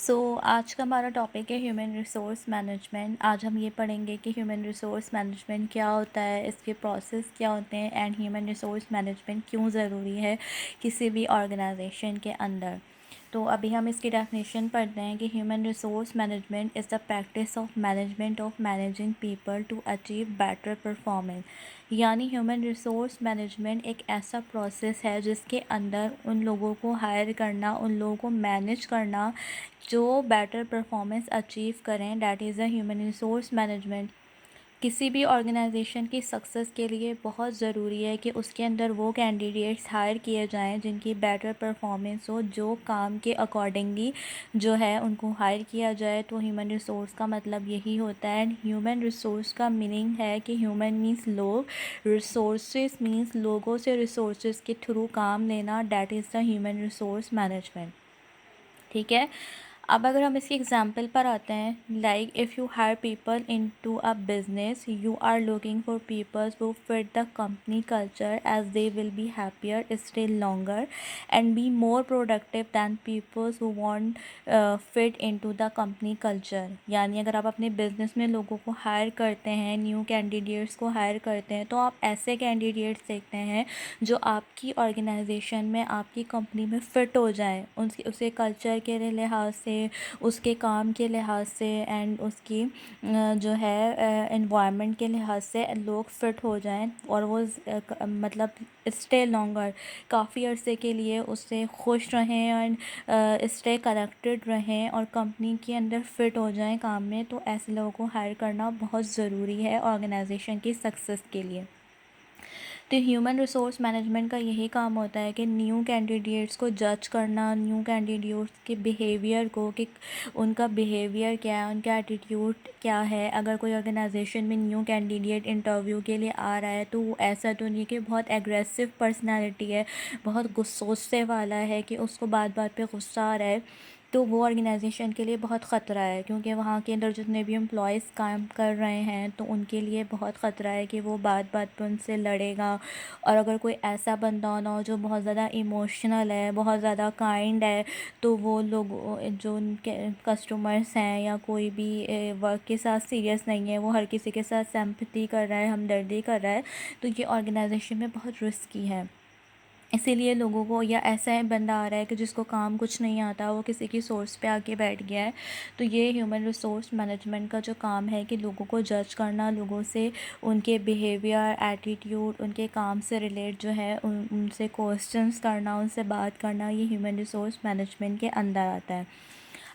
آج کا ہمارا ٹاپک ہے ہیومن ریسورس مینجمنٹ. آج ہم یہ پڑھیں گے کہ ہیومن ریسورس مینجمنٹ کیا ہوتا ہے، اس کے پروسیس کیا ہوتے ہیں، اینڈ ہیومن ریسورس مینجمنٹ کیوں ضروری ہے کسی بھی آرگنائزیشن کے اندر. تو ابھی ہم اس کی ڈیفینیشن پڑھتے ہیں کہ human resource management is the practice of management of managing people to achieve better performance. یعنی ہیومن ریسورس مینجمنٹ ایک ایسا پروسیس ہے جس کے اندر ان لوگوں کو ہائر کرنا، ان لوگوں کو مینیج کرنا جو بیٹر پرفارمنس اچیو کریں. That is a human resource management. کسی بھی آرگنائزیشن کی سکسیس کے لیے بہت ضروری ہے کہ اس کے اندر وہ کینڈیڈیٹس ہائر کیے جائیں جن کی بیٹر پرفارمنس ہو، جو کام کے اکارڈنگلی جو ہے ان کو ہائر کیا جائے. تو ہیومن ریسورس کا مطلب یہی ہوتا ہے. ہیومن ریسورس کا میننگ ہے کہ ہیومن مینس لوگ، ریسورسز مینس لوگوں سے ریسورسز کے تھرو کام لینا. That is the human resource management. ٹھیک ہے. اب اگر ہم اس کی ایگزامپل پر آتے ہیں، like if you hire people into a business, you are looking for peoples who fit the company culture as they will be happier, stay longer and be more productive than peoples who want fit into the company culture. یعنی اگر آپ اپنے business میں لوگوں کو higher کرتے ہیں، new candidates کو ہائر کرتے ہیں، تو آپ ایسے کینڈیڈیٹس دیکھتے ہیں جو آپ کی آرگنائزیشن میں، آپ کی کمپنی میں فٹ ہو جائیں، اسے کلچر کے لحاظ سے، اس کے کام کے لحاظ سے، اینڈ اس کی جو ہے انوائرمنٹ کے لحاظ سے لوگ فٹ ہو جائیں، اور وہ مطلب اسٹے لانگر، کافی عرصے کے لیے اس سے خوش رہیں اینڈ اسٹے کنیکٹڈ رہیں اور کمپنی کے اندر فٹ ہو جائیں کام میں. تو ایسے لوگوں کو ہائر کرنا بہت ضروری ہے آرگنائزیشن کی سکسیس کے لیے. تو ہیومن ریسورس مینجمنٹ کا یہی کام ہوتا ہے کہ نیو کینڈیڈیٹس کو جج کرنا، نیو کینڈیڈیٹس کے بیہیویئر کو، کہ ان کا بیہیویئر کیا ہے، ان کا ایٹیٹیوڈ کیا ہے. اگر کوئی آرگنائزیشن میں نیو کینڈیڈیٹ انٹرویو کے لیے آ رہا ہے تو وہ ایسا تو نہیں کہ بہت ایگریسو پرسنالٹی ہے، بہت غصے والا ہے، کہ اس کو بات بات پہ غصہ آ رہا ہے. تو وہ آرگنائزیشن کے لیے بہت خطرہ ہے، کیونکہ وہاں کے اندر جتنے بھی امپلائیز کام کر رہے ہیں تو ان کے لیے بہت خطرہ ہے کہ وہ بات بات پہ ان سے لڑے گا. اور اگر کوئی ایسا بندہ نہ ہو جو بہت زیادہ ایموشنل ہے، بہت زیادہ کائنڈ ہے، تو وہ لوگ جو ان کے کسٹمرس ہیں یا کوئی بھی ورک کے ساتھ سیریس نہیں ہے، وہ ہر کسی کے ساتھ سمپتھی کر رہا ہے، ہمدردی کر رہا ہے، تو یہ آرگنائزیشن میں بہت رسکی ہے. اسی لیے لوگوں کو، یا ایسا بندہ آ رہا ہے کہ جس کو کام کچھ نہیں آتا، وہ کسی کی سورس پہ آ کے بیٹھ گیا ہے. تو یہ ہیومن ریسورس مینجمنٹ کا جو کام ہے کہ لوگوں کو جج کرنا، لوگوں سے ان کے بیہیویئر، ایٹیٹیوڈ، ان کے کام سے ریلیٹ جو ہے ان سے کوسچنس کرنا، ان سے بات کرنا، یہ ہیومن ریسورس مینجمنٹ کے اندر آتا ہے.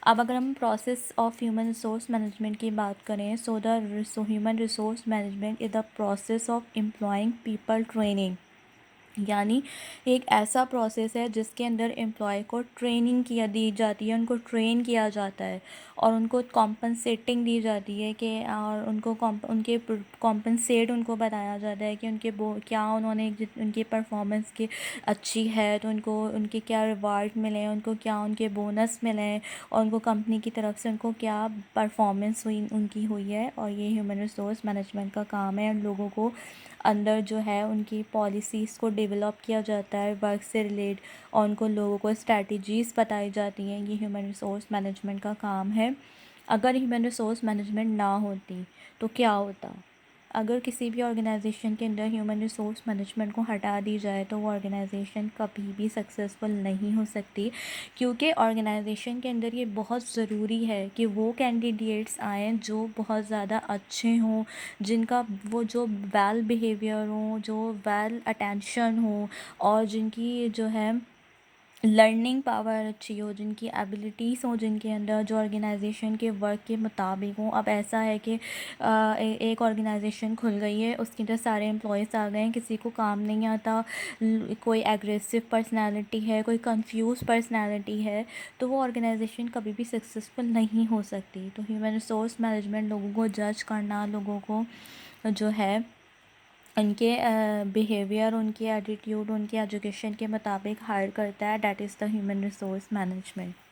اب اگر ہم process of human resource management کی بات کریں، so human resource management is the process of employing people training. یعنی ایک ایسا پروسیس ہے جس کے اندر امپلائی کو ٹریننگ دی جاتی ہے، ان کو ٹرین کیا جاتا ہے، اور ان کو کمپنسیٹنگ دی جاتی ہے، کہ اور ان کو ان کے کمپنسیٹ ان کو بتایا جاتا ہے کہ ان کے کیا انہوں نے ان کی پرفارمنس کی اچھی ہے تو ان کے کیا ریوارڈ ملیں، ان کو کیا ان کے بونس ملیں، اور ان کو کمپنی کی طرف سے ان کو کیا پرفارمنس ان کی ہوئی ہے. اور یہ ہیومن ریسورس مینجمنٹ کا کام ہے. ان لوگوں کو اندر جو ہے ان کی پالیسیز کو ڈیولپ کیا جاتا ہے ورک سے ریلیٹ، اور ان کو لوگوں کو اسٹریٹجیز بتائی جاتی ہیں. یہ ہیومن ریسورس مینجمنٹ کا کام ہے. اگر ہیومن ریسورس مینجمنٹ نہ ہوتی تو کیا ہوتا؟ اگر کسی بھی آرگنائزیشن کے اندر ہیومن ریسورس مینجمنٹ کو ہٹا دی جائے تو وہ آرگنائزیشن کبھی بھی سکسیزفل نہیں ہو سکتی، کیونکہ آرگنائزیشن کے اندر یہ بہت ضروری ہے کہ وہ کینڈیڈیٹس آئیں جو بہت زیادہ اچھے ہوں، جن کا وہ جو ویل بیہیویئر ہوں، جو ویل اٹینشن ہوں، اور جن کی جو ہے لرننگ پاور اچھی ہو، جن کی ایبلٹیز ہوں جن کے اندر، جو آرگنائزیشن کے ورک کے مطابق ہوں. اب ایسا ہے کہ ایک آرگنائزیشن کھل گئی ہے، اس کے اندر سارے امپلائیز آ گئے ہیں، کسی کو کام نہیں آتا، کوئی ایگریسو پرسنالٹی ہے، کوئی کنفیوز پرسنالٹی ہے، تو وہ آرگنائزیشن کبھی بھی سکسیزفل نہیں ہو سکتی. تو ہیومن ریسورس مینجمنٹ لوگوں کو جج کرنا، لوگوں کو جو ہے ان کے بیہیویئر، ان کے ایٹیٹیوڈ، ان کے ایجوکیشن کے مطابق ہائر کرتا ہے. That is the human resource management.